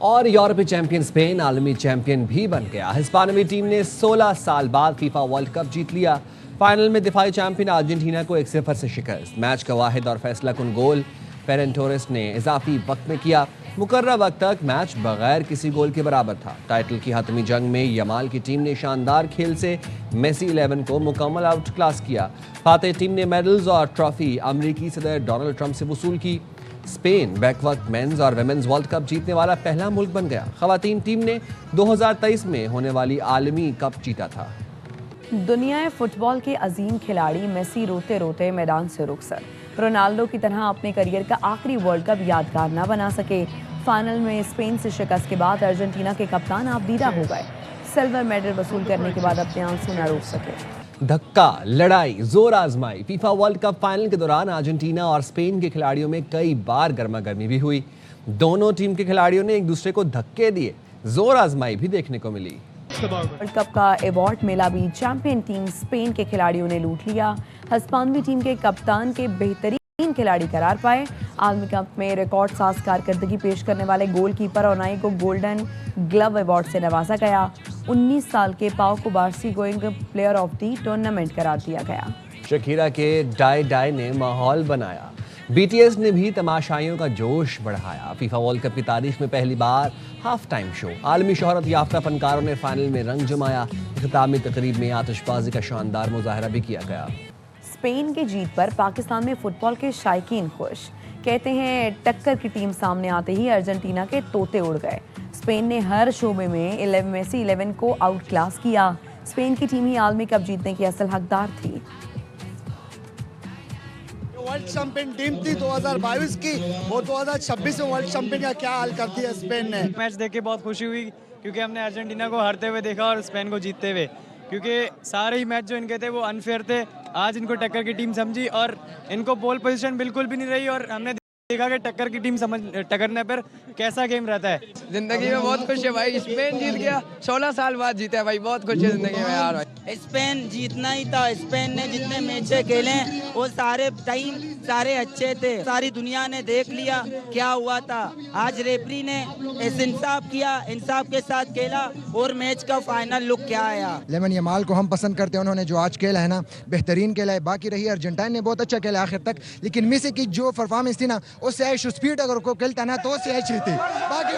और यूरोपीय champion Spain आलमी चैंपियन भी बन गया। हिस्पानियाई टीम ने 16 साल बाद फीफा वर्ल्ड कप जीत लिया। फाइनल में दिफाई चैंपियन अर्जेंटीना को 1-0 से शिकस्त। मैच का वाहिद और फैसला कुन गोल फेरन टोरेस ने इजाफी वक्त में किया। मुकर्रर वक्त तक मैच बगैर किसी गोल के बराबर था। टाइटल की हतमी जंग में यमाल की टीम ने शानदार खेल से मेसी 11 को मुकम्मल आउट क्लास किया। फातेह टीम ने मेडल्स और ट्रॉफी अमेरिकी सदर डोनाल्ड ट्रंप से वसूल की। स्पेन बैक वक्त मेंस और विमेंस वर्ल्ड कप जीतने वाला पहला मुल्क बन गया। खवातीन टीम ने 2023 में होने वाली आलमी कप जीता था। दुनिया फुटबॉल के अजीम खिलाड़ी मेसी रोते रोते मैदान से रुखसत। रोनाल्डो की तरह अपने करियर का आखिरी वर्ल्ड कप यादगार न बना सके। फाइनल में स्पेन से शिकस्त के बाद अर्जेंटीना के कप्तान आबदीदा हो गए। सिल्वर मेडल वसूल करने के बाद अपने आंसू न रोक सके। धक्का, लड़ाई, जोर आजमाई। फीफा वर्ल्ड कप फाइनल के दौरान अर्जेंटीना और स्पेन के खिलाड़ियों में कई बार गर्मागर्मी भी हुई। दोनों टीम के खिलाड़ियों ने एक दूसरे को धक्के दिए। जोर आजमाई भी देखने को मिली। वर्ल्ड कप का अवार्ड मेला भी चैंपियन टीम स्पेन के खिलाड़ियों ने लूट लिया। हिस्पानियाई टीम के कप्तान के बेहतरीन खिलाड़ी करार पाए। आलमी कप में रिकॉर्ड साज कारकर्दगी पेश करने वाले गोलकीपर ओनाई को गोल्डन ग्लव अवार्ड से नवाजा गया। 19 साल के पाओ को बार्सी going player of the tournament करार दिया गया। शकीरा के डाई डाई ने माहौल बनाया। बीटीएस ने भी तमाशाइयों का जोश बढ़ाया। फीफा वर्ल्ड कप की तारीख में पहली बार हाफ टाइम शो। आलमी शोहरत याफ्ता फनकारों ने फाइनल में रंग जमाया। इख्तितामी तकरीब में आतिशबाजी का शानदार मुजाहरा भी किया गया। स्पेन की जीत पर पाकिस्तान में फुटबॉल के शायकीन खुश। कहते हैं टक्कर की टीम सामने आते ही अर्जेंटीना के तोते उड़ गए। स्पेन ने हर शोबे में मेसी 11 को आउट क्लास किया। स्पेन की टीम ही आलमी कप जीतने की असल हकदार थी। वर्ल्ड चैंपियन टीम थी 2022 की, वो 2026 में वर्ल्ड चैंपियन का क्या हाल कर दिया स्पेन ने। मैच देख के बहुत खुशी हुई क्योंकि हमने अर्जेंटीना को हारते हुए देखा और स्पेन को जीतते हुए, क्योंकि सारे ही मैच जो इनके थे वो अनफेयर थे। आज इनको टक्कर की टीम समझी और इनको पोल पोजीशन बिल्कुल भी नहीं रही और हमने देखा कि टक्कर की टीम टक्करने पर कैसा गेम रहता है। जिंदगी में बहुत खुश है भाई, स्पेन जीत गया। 16 साल बाद जीता है भाई, बहुत खुश है जिंदगी में यार भाई। स्पेन जीतना ही था। स्पेन ने जितने मैच खेले वो सारे टाइम सारे अच्छे थे। सारी दुनिया ने देख लिया क्या हुआ था। आज रेफरी ने इंसाफ किया, इंसाफ के साथ खेला और मैच का फाइनल लुक क्या आया। लेमन यमाल को हम पसंद करते हैं, उन्होंने जो आज खेला है ना बेहतरीन खेला है। बाकी रही अर्जेंटाइन ने बहुत अच्छा खेला आखिर तक, लेकिन मेसी की जो परफॉर्मेंस थी ना उससे स्पीड अगर को खेलता ना तो उससे अच्छी थी। बाकी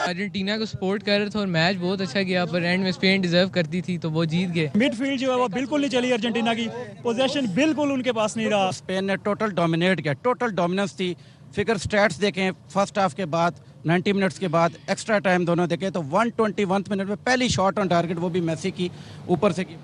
अर्जेंटीना को सपोर्ट कर रहे थे और मैच बहुत अच्छा गया, पर एंड में स्पेन डिजर्व करती थी तो वो जीत गए। मिडफील्ड जो है वो बिल्कुल नहीं चली अर्जेंटीना की, पोजीशन बिल्कुल उनके पास नहीं रहा। स्पेन ने टोटल डोमिनेट किया, टोटल डोमिनेंस थी। फिगर स्टैट्स देखें, फर्स्ट हाफ के बाद 90 मिनट्स के बाद एक्स्ट्रा टाइम दोनों देखें तो 121 मिनट में पहली शॉट ऑन टारगेट, वो भी मेसी की ऊपर से की।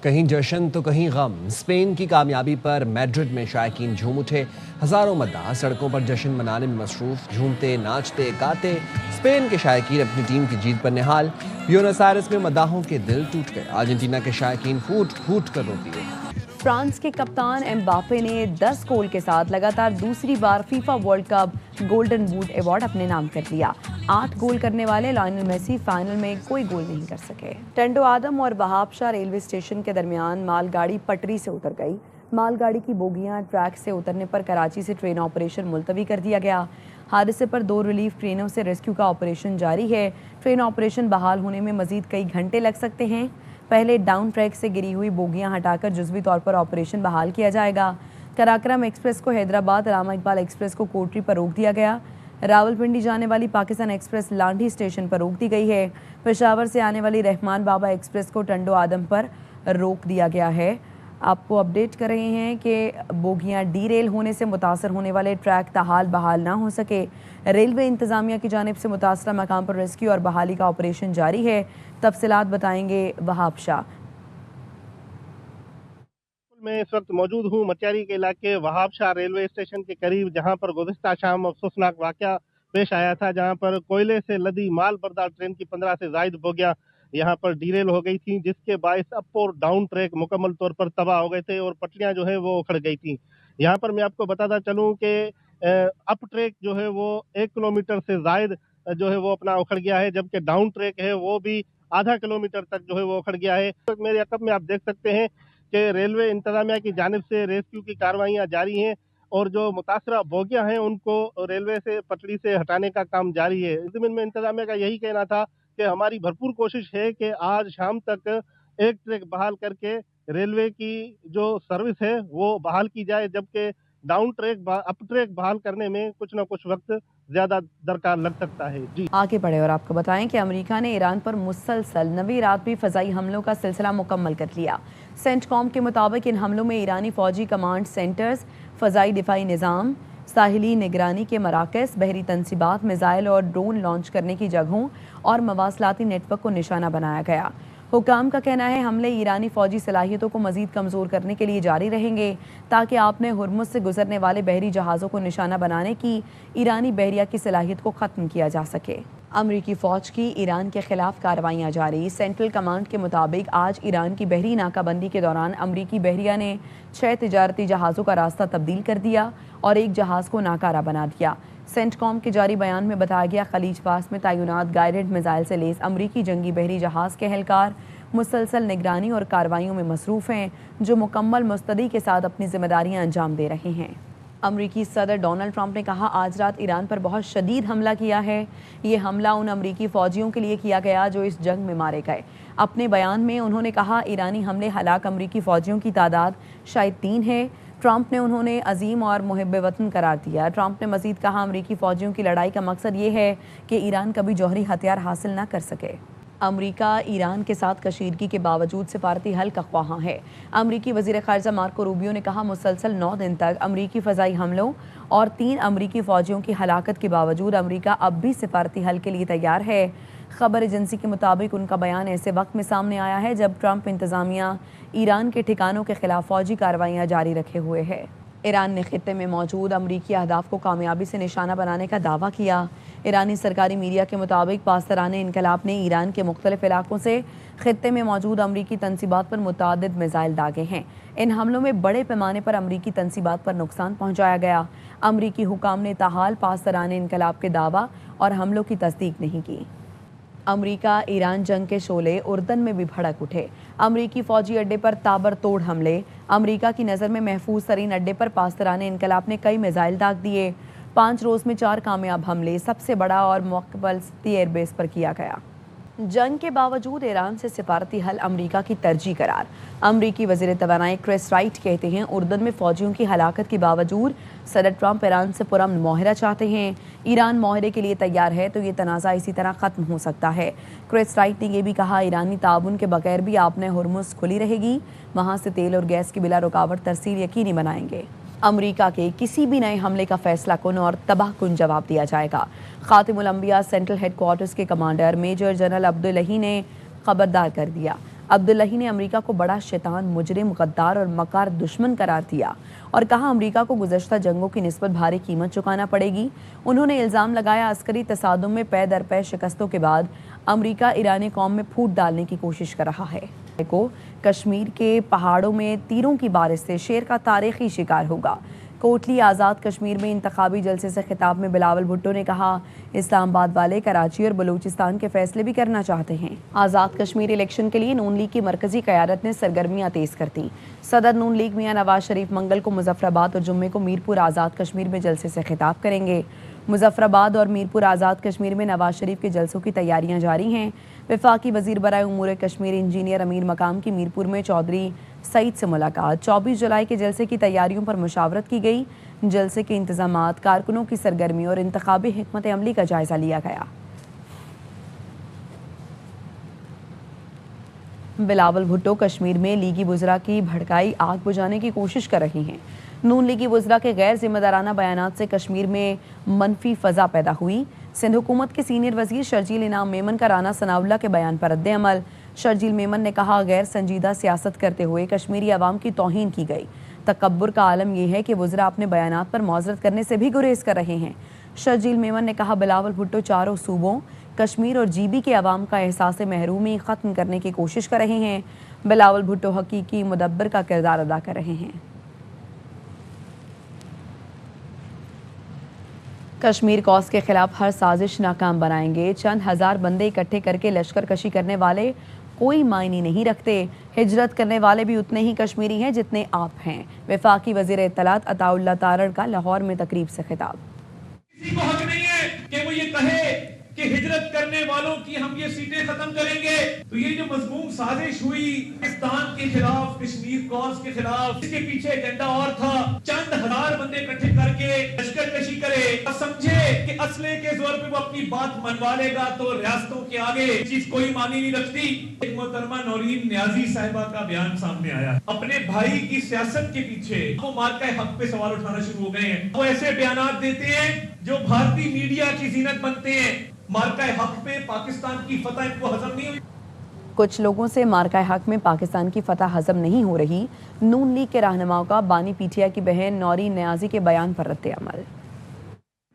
कहीं जश्न तो कहीं गम। स्पेन की कामयाबी पर मैड्रिड में शायकीन झूम उठे। हजारों मद्दाह सड़कों पर जश्न मनाने में मसरूफ, झूमते नाचते गाते। स्पेन के शायकीन अपनी टीम की जीत पर निहाल। ब्यूनस आयर्स में मद्दाहों के दिल टूट गए। अर्जेंटीना के शायकीन फूट फूट कर रोती है। फ्रांस के कप्तान एम्बापे ने 10 गोल के साथ लगातार दूसरी बार FIFA World Cup golden boot award अपने नाम कर लिया। 8 गोल करने वाले लायनल मेसी फाइनल में कोई गोल नहीं कर सके। टंडो आदम और वहाब शाह रेलवे स्टेशन के दरमियान मालगाड़ी पटरी से उतर गई। मालगाड़ी की बोगियां ट्रैक से उतरने पर कराची से ट्रेन ऑपरेशन मुलतवी कर दिया गया। हादसे पर 2 रिलीफ ट्रेनों से रेस्क्यू का ऑपरेशन जारी है। ट्रेन ऑपरेशन बहाल होने में मजीद कई घंटे लग सकते हैं। पहले डाउन ट्रैक से गिरी हुई बोगियां हटाकर जुज़वी तौर पर ऑपरेशन बहाल किया जाएगा। कराक्रम एक्सप्रेस को हैदराबाद, अलामा इकबाल एक्सप्रेस को कोटरी पर रोक दिया गया। रावलपिंडी जाने वाली पाकिस्तान एक्सप्रेस लांढी स्टेशन पर रोक दी गई है। पेशावर से आने वाली रहमान बाबा एक्सप्रेस को टंडो आदम पर रोक दिया गया है। आपको अपडेट कर रहे हैं कि बोगियां डीरेल होने से मुतासर होने वाले ट्रैक ताहाल बहाल ना हो सके। रेलवे इंतजामिया की जानिब से मुतासरा मकाम पर रेस्क्यू और बहाली का ऑपरेशन जारी है। तफसीलात बताएंगे वहाब शाह। मैं इस वक्त मौजूद हूँ मटियारी के इलाके वहाब शाह रेलवे स्टेशन के करीब, जहाँ पर गुज़िश्ता शाम अफसोसनाक वाक़या पेश आया था, जहाँ पर कोयले से लदी माल बरदार ट्रेन की 15 से ज़ायद बोगियां यहाँ पर डीरेल हो गई थी, जिसके बायस अप और डाउन ट्रैक मुकम्मल तौर पर तबाह हो गए थे और पटरियाँ जो है वो उखड़ गई थी। यहाँ पर मैं आपको बताता चलूँ कि अप ट्रैक जो है वो 1 किलोमीटर से ज़ायद जो है वो अपना उखड़ गया है, जबकि डाउन ट्रैक है वो भी आधा किलोमीटर तक जो है वो उखड़ गया है। तो मेरे अकब में आप देख सकते हैं कि रेलवे इंतजामिया की जानिब से रेस्क्यू की कार्रवाइयाँ जारी हैं और जो मुतासरा बोगियां हैं उनको रेलवे से पटरी से हटाने का काम जारी है। ज़मीन में इंतजामिया का यही कहना था कि हमारी भरपूर कोशिश है कि आज शाम तक एक ट्रैक बहाल करके रेलवे की जो सर्विस है वो बहाल की जाए, जबकि डाउन ट्रैक अप ट्रैक बहाल करने में कुछ ना कुछ वक्त ज्यादा दरकार लग सकता है। जी आगे बढ़े और आपको बताएं कि अमेरिका ने ईरान पर मुसलसल नवी रात भी फ़ज़ाई हमलों का सिलसिला मुकम्मल कर लिया। सेंटकॉम के मुताबिक इन हमलों में ईरानी फ़ौजी कमांड सेंटर्स, फ़ज़ाई दिफाई निज़ाम, साहिली निगरानी के मराकज़, बहरी तनसीबात, मिज़ाइल और ड्रोन लॉन्च करने की जगहों और मवासलाती नेटवर्क को निशाना बनाया गया। हुकाम का कहना है हमले ईरानी फ़ौजी सलाहियतों को मज़ीद कमज़ोर करने के लिए जारी रहेंगे ताकि आपने हुर्मुज़ से गुजरने वाले बहरी जहाज़ों को निशाना बनाने की ईरानी बहरिया की सलाहियत को ख़त्म किया जा सके। अमरीकी फ़ौज की ईरान के खिलाफ कार्रवाइयाँ जारी। सेंट्रल कमांड के मुताबिक आज ईरान की बहरी नाकाबंदी के दौरान अमरीकी बहरिया ने 6 तिजारती जहाज़ों का रास्ता तब्दील कर दिया और एक जहाज़ को नाकारा बना दिया। सेंटकॉम के जारी बयान में बताया गया खलीज पास में तैनात गाइडेड मिसाइल से लैस अमरीकी जंगी बहरी जहाज़ के एहलकार मुसलसल निगरानी और कार्रवाइयों में मसरूफ़ हैं, जो मुकम्मल मुस्तैदी के साथ अपनी जिम्मेदारियां अंजाम दे रहे हैं। अमरीकी सदर डोनाल्ड ट्रंप ने कहा आज रात ईरान पर बहुत शदीद हमला किया है। ये हमला उन अमरीकी फ़ौजियों के लिए किया गया जो इस जंग में मारे गए। अपने बयान में उन्होंने कहा ईरानी हमले हलाक अमरीकी फ़ौजियों की तादाद शायद 3 है। ट्रंप ने उन्होंने अजीम और मुहिब वतन करार दिया। ट्रंप ने मज़ीद कहा अमरीकी फ़ौजियों की लड़ाई का मकसद ये है कि ईरान कभी जौहरी हथियार हासिल न कर सके। अमरीका ईरान के साथ कशीदगी के बावजूद सिफारती हल का ख्वाहां है। अमरीकी वज़ीर ख़ारिजा मार्को रूबियो ने कहा मुसलसल 9 दिन तक अमरीकी फ़ज़ाई हमलों और 3 अमरीकी फ़ौजियों की हलाकत के बावजूद अमरीका अब भी सिफारती हल के लिए तैयार है। खबर एजेंसी के मुताबिक उनका बयान ऐसे वक्त में सामने आया है जब ट्रंप इंतज़ामिया ईरान के ठिकानों के खिलाफ फ़ौजी कार्रवाइयाँ जारी रखे हुए है। ईरान ने खित्ते में मौजूद अमरीकी अहदाफ को कामयाबी से निशाना बनाने का दावा किया। ईरानी सरकारी मीडिया के मुताबिक पासदारान इनकलाब ने ईरान के मुख्तलिफ इलाकों से खित्ते में मौजूद अमरीकी तनसीबात पर मुतादिद मिसाइल दागे हैं। इन हमलों में बड़े पैमाने पर अमरीकी तनसीबात पर नुकसान पहुँचाया गया। अमरीकी हुकाम ने ताहाल पासदारान इनकलाब के दावा और हमलों की तस्दीक नहीं की। अमरीका ईरान जंग के शोले उर्दन में भी भड़क उठे। अमरीकी फ़ौजी अड्डे पर ताबड़तोड़ हमले। अमरीका की नज़र में महफूज तरीन अड्डे पर पासदारान इनकलाब ने कई मिसाइल दाग दिए। 5 रोज़ में 4 कामयाब हमले सबसे बड़ा और मुकबल एयरबेस पर किया गया। जंग के बावजूद ईरान से सिफारती हल अमरीका की तरजीह करार। अमरीकी वज़ीर तवानाई क्रिस राइट कहते हैं उर्दन में फ़ौजियों की हलाकत के बावजूद सदर ट्रंप ईरान से पुरअमन मुआहरा चाहते हैं। ईरान मुआहरे के लिए तैयार है तो ये तनाज़ा इसी तरह ख़त्म हो सकता है। क्रिस राइट ने यह भी कहा ईरानी ताउन के बगैर भी आपने हुर्मुज़ खुली रहेगी, वहाँ से तेल और गैस की बिला रुकावट तरसील यकीनी बनाएंगे। अमरीका के किसी भी नए हमले का फैसला कुन और तबाहकुन जवाब दिया जाएगा। खातिमुल अंबिया सेंट्रल हेडक्वार्टर्स के कमांडर मेजर जनरल अब्दुल्लाही ने खबरदार कर दिया। अब्दुल्लाही ने अमरीका को बड़ा शैतान, मुजरिम, गद्दार और मकार दुश्मन करार दिया और कहा अमरीका को गुज़श्ता जंगों की निस्बत भारी कीमत चुकाना पड़ेगी। उन्होंने इल्ज़ाम लगाया अस्करी तसादुम में पै दर पै शिकस्तों के बाद अमरीका ईरानी कौम में फूट डालने की कोशिश कर रहा है। को कश्मीर के पहाड़ों में तीरों की बारिश से शेर का तारीखी शिकार होगा। कोटली आज़ाद कश्मीर में इंतखाबी जलसे से खिताब में बिलावल भुट्टो ने कहा इस्लामाबाद वाले कराची और बलूचिस्तान के फैसले भी करना चाहते हैं। आज़ाद कश्मीर इलेक्शन के लिए नून लीग की मरकजी क़यादत ने सरगर्मियाँ तेज़ कर दी। सदर नून लीग मियां नवाज शरीफ मंगल को मुजफ्फराबाद और जुम्मे को मीरपुर आज़ाद कश्मीर में जलसे से खिताब करेंगे। मुजफ्फराबाद और मीरपुर आज़ाद कश्मीर में नवाज शरीफ के जलसों की तैयारियां जारी हैं। वफाकी वज़ीर बराए उमूर कश्मीर इंजीनियर अमीर मकाम की मीरपुर में चौधरी सईद से मुलाकात। 24 जुलाई के जलसे की तैयारियों पर मुशावरत की गई। जलसे के इंतजामात, कारकुनों की सरगर्मी और इंतखाबी हिकमत अमली का जायजा लिया गया। बिलावल भुट्टो कश्मीर में लीगी वुज़रा की भड़काई आग बुझाने की कोशिश कर रही हैं। नून लीगी वुज़रा के गैर जिम्मेदाराना बयानात से कश्मीर में मनफी फ़ज़ा पैदा हुई। सिंध हुकूमत के सीनियर वज़ीर शर्जील इनाम मेमन का राना सनाउल्लाह के बयान पर रद्द-ए-अमल। शर्जील मेमन ने कहा गैर संजीदा सियासत करते हुए कश्मीरी अवाम की तौहीन की गई। तकब्बुर का आलम यह है कि वुज़रा अपने बयानात पर मौज़रत करने से भी गुरेज कर रहे हैं। शर्जील मेमन ने कहा बिलावल भुट्टो चारों सूबों कश्मीर और जीबी के अवाम का एहसास महरूमी ख़त्म करने की कोशिश कर रहे हैं। बिलावल भुट्टो हकीकी मुदब्बर का किरदार अदा कर रहे हैं। कश्मीर कॉज के खिलाफ हर साजिश नाकाम बनाएंगे। चंद हज़ार बंदे इकट्ठे करके लश्कर कशी करने वाले कोई मायने नहीं रखते। हिजरत करने वाले भी उतने ही कश्मीरी हैं जितने आप हैं। वफाकी वजीर इत्तलात अताउल्लाह तारड़ का लाहौर में तकरीब से खिताब। किसी को हक नहीं है कि वो ये कहे कि हिजरत करने वालों की हम ये सीटें खत्म करेंगे। तो ये जो मजमूम साजिश हुई पाकिस्तान के खिलाफ, कश्मीर कॉज के खिलाफ, इसके पीछे एजेंडा और था। चंद हजार बंदे इकट्ठे करके लश्कर कशी करे और समझे कि असले के जोर पे वो अपनी बात मनवा लेगा तो रियासतों के आगे चीज कोई मानी नहीं रखती। एक मोहतरमा नौरीन न्याजी साहिबा का बयान सामने आया, अपने भाई की सियासत के पीछे वो मार्का हक पे सवाल उठाना शुरू हो गए हैं। वो ऐसे बयान देते हैं जो भारतीय मीडिया की जीनत बनते हैं। मार्का हक पे पाकिस्तान की फतह इनको हजम नहीं हुई। कुछ लोगों से मार्का हक में पाकिस्तान की फतह हजम नहीं हो रही। नून लीग के रहनुमाओं का बानी पीटीआई की बहन नौरीन न्याजी के बयान पर रद्द-ए-अमल।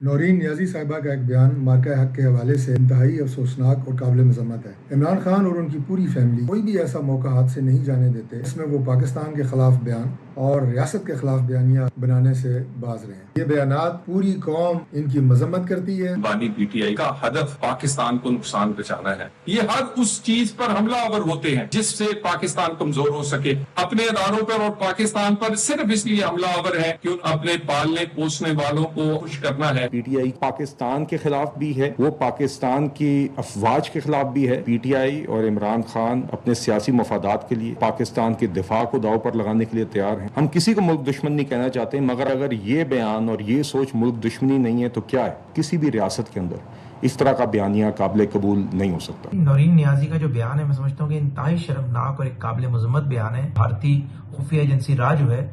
नौरीन न्याजी साहिबा का एक बयान मार्का हक के हवाले से इंतहाई अफसोसनाक और काबिल मजम्मत है। इमरान खान और उनकी पूरी फैमिली कोई भी ऐसा मौका हाथ से नहीं जाने देते इसमें वो पाकिस्तान के खिलाफ बयान और रियासत के खिलाफ बयानिया बनाने से बाज रहे हैं। ये बयानात पूरी कौम इनकी मजम्मत करती है। बानी पीटीआई का हदफ पाकिस्तान को नुकसान पहुंचाना है। ये हर उस चीज पर हमलावर होते हैं जिससे पाकिस्तान कमजोर हो सके। अपने इदारों पर और पाकिस्तान पर सिर्फ इसलिए हमलावर है कि अपने पालने पोसने वालों को खुश करना है। पीटीआई पाकिस्तान के खिलाफ भी है, वो पाकिस्तान की अफवाज के खिलाफ भी है। पीटीआई और इमरान खान अपने सियासी मफादात के लिए पाकिस्तान के दिफा को दाव पर लगाने के लिए तैयार हैं। हम किसी को मुल्क दुश्मन नहीं कहना चाहते, मगर अगर ये बयान और ये सोच मुल्क दुश्मनी नहीं है तो क्या है? किसी भी रियासत के अंदर इस तरह का बयानिया काबिल कबूल नहीं हो सकता। नौरीन न्याजी का जो बयान है, मैं समझता हूँ कि इंतहाई शर्मनाक और एक काबिल मजम्मत बयान है। भारतीय खुफिया एजेंसी रा जो है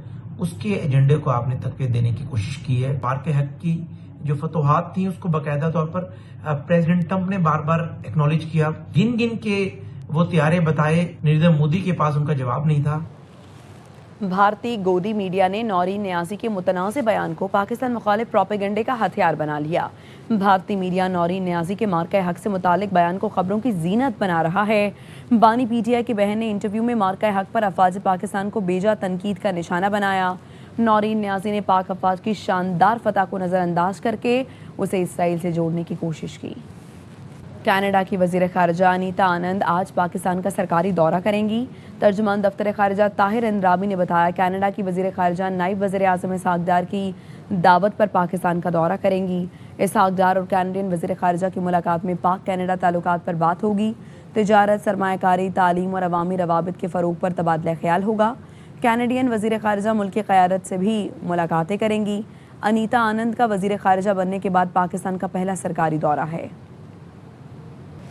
उसके एजेंडे को आपने तकवीत देने की कोशिश की है। मार्का हक की जो फतोहात थी उसको बाकायदा तौर पर प्रेसिडेंट ट्रंप ने बार बार एक्नॉलेज किया। गिन गिन के वो त्यारे बताए, नरेंद्र मोदी के पास उनका जवाब नहीं था। भारतीय गोदी मीडिया ने नौरीन न्याजी के मुतनाज़ बयान को पाकिस्तान मुखालिफ प्रोपेगेंडे का हथियार बना लिया। भारतीय मीडिया नौरीन न्याजी के मार्का हक से मुतालिक बयान को खबरों की जीनत बना रहा है। बानी पीटीआई की बहन ने इंटरव्यू में मार्का हक पर अफवाज पाकिस्तान को बेजा तनकीद का निशाना बनाया। नौरीन न्याजी ने पाक अफवाज की शानदार फतह को नज़रअंदाज करके उसे इसराइल से जोड़ने की कोशिश की। कनाडा की वज़ीर ख़ारिजा अनीता आनंद आज पाकिस्तान का सरकारी दौरा करेंगी। तर्जुमान दफ्तर ख़ारिजा ताहिर अंद्राबी ने बताया कनाडा की वज़ीर ख़ारिजा नायब वज़ीर आज़म इसहाक डार की दावत पर पाकिस्तान का दौरा करेंगी। इसहाक डार और कैनेडियन वज़ीर ख़ारिजा की मुलाकात में पाक कनाडा ताल्लुकात पर बात होगी। तिजारत, सरमायाकारी, तालीम और अवामी रवाबित के फ़रोग़ पर तबादला ख्याल होगा। कैनेडियन वज़ीर ख़ारिजा मुल्क की क़यादत से भी मुलाकातें करेंगी। अनीता आनंद का वज़ीर ख़ारिजा बनने के बाद पाकिस्तान का पहला सरकारी दौरा है।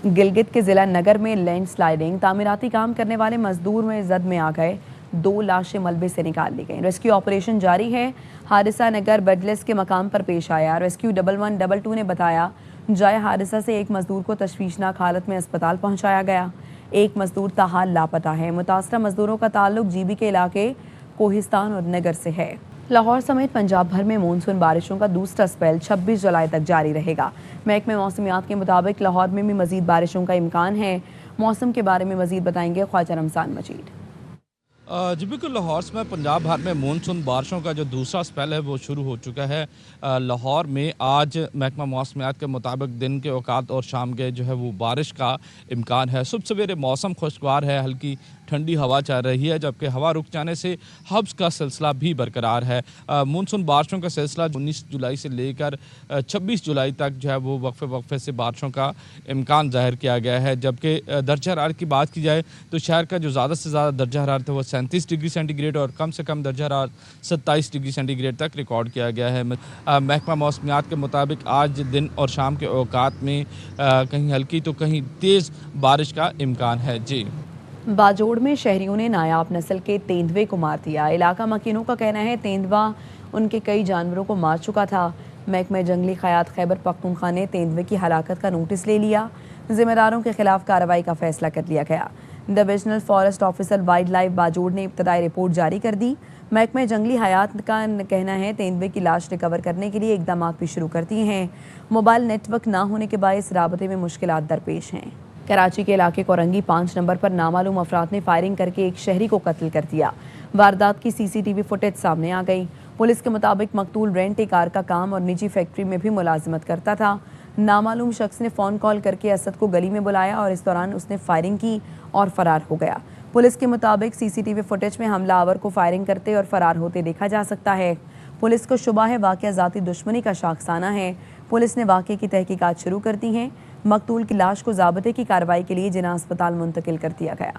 गिलगित के ज़िला नगर में लैंडस्लाइडिंग, तामीराती काम करने वाले मजदूर में जद में आ गए। 2 लाशें मलबे से निकाल ली गई। रेस्क्यू ऑपरेशन जारी है। हादसा नगर बडलेस के मकाम पर पेश आया। रेस्क्यू 1122 ने बताया जाए हादसा से एक मजदूर को तशवीशनाक हालत में अस्पताल पहुंचाया गया। एक मजदूर ताहाल लापता है। मुतासरा मजदूरों का ताल्लुक जीबी के इलाके कोहिस्तान और नगर से है। लाहौर समेत पंजाब भर में मानसून बारिशों का दूसरा स्पेल 26 जुलाई तक जारी रहेगा। महकमे मौसमियात के मुताबिक लाहौर में भी मजीद बारिशों का इम्कान है। मौसम के बारे में मजीद बताएंगे ख्वाजा रमजान मजीद। जी बिल्कुल, लाहौर में पंजाब भर में मानसून बारिशों का जो दूसरा स्पेल है वो शुरू हो चुका है। लाहौर में आज महकमा मौसमियात के मुताबिक दिन के औकात और शाम के जो है वो बारिश का इम्कान है। सुबह सवेरे मौसम खुशगवार है, हल्की ठंडी हवा चल रही है, जबकि हवा रुक जाने से हब्स का सिलसिला भी बरकरार है। मानसून बारिशों का सिलसिला 19 जुलाई से लेकर 26 जुलाई तक जो है वो वक्फे वक्फे से बारिशों का इम्कान जाहिर किया गया है। जबकि दर्जा हरारत की बात की जाए तो शहर का जो ज़्यादा से ज़्यादा दर्जा हरारत है वो 37 डिग्री सेंटीग्रेड और कम से कम दर्जा हरारत 27 डिग्री सेंटीग्रेड तक रिकॉर्ड किया गया है। महकमा मौसमियात के मुताबिक आज दिन और शाम के औकात में कहीं हल्की तो कहीं तेज़ बारिश का इम्कान है। जी, बाजोड़ में शहरियों ने नायाब नस्ल के तेंदुए को मार दिया। इलाका मकीनों का कहना है तेंदुआ उनके कई जानवरों को मार चुका था। महकमे जंगली खयात खैबर पख्तूनख्वा ने तेंदुए की हलाकत का नोटिस ले लिया। जिम्मेदारों के खिलाफ कार्रवाई का फैसला कर लिया गया। Divisional forest officer wild life Bajaur ने इब्तदाई रिपोर्ट जारी कर दी। महकमे जंगली हयात का कहना है तेंदुए की लाश रिकवर करने के लिए इकदाम भी शुरू कर दिए हैं। मोबाइल नेटवर्क ना होने के बायस राबते में मुश्किलात दरपेश हैं। कराची के इलाके कोरंगी 5 नंबर पर नामालूम अफराद ने फायरिंग करके एक शहरी को कत्ल कर दिया। वारदात की CCTV फुटेज सामने आ गई। पुलिस के मुताबिक मकतूल रेंट ए कार का काम और निजी फैक्ट्री में भी मुलाजिमत करता था। नामालूम शख्स ने फ़ोन कॉल करके असद को गली में बुलाया और इस दौरान उसने फायरिंग की और फरार हो गया। पुलिस के मुताबिक सीसीटीवी फुटेज में हमलावर को फायरिंग करते और फरार होते देखा जा सकता है। पुलिस को शुबा है वाक़या ज़ाती दुश्मनी का शाखसाना है। पुलिस ने वाक़े की तहकीकात शुरू कर दी हैं। मकतूल की लाश को ज़ाबते की कार्रवाई के लिए जिना अस्पताल मुंतकिल कर दिया गया।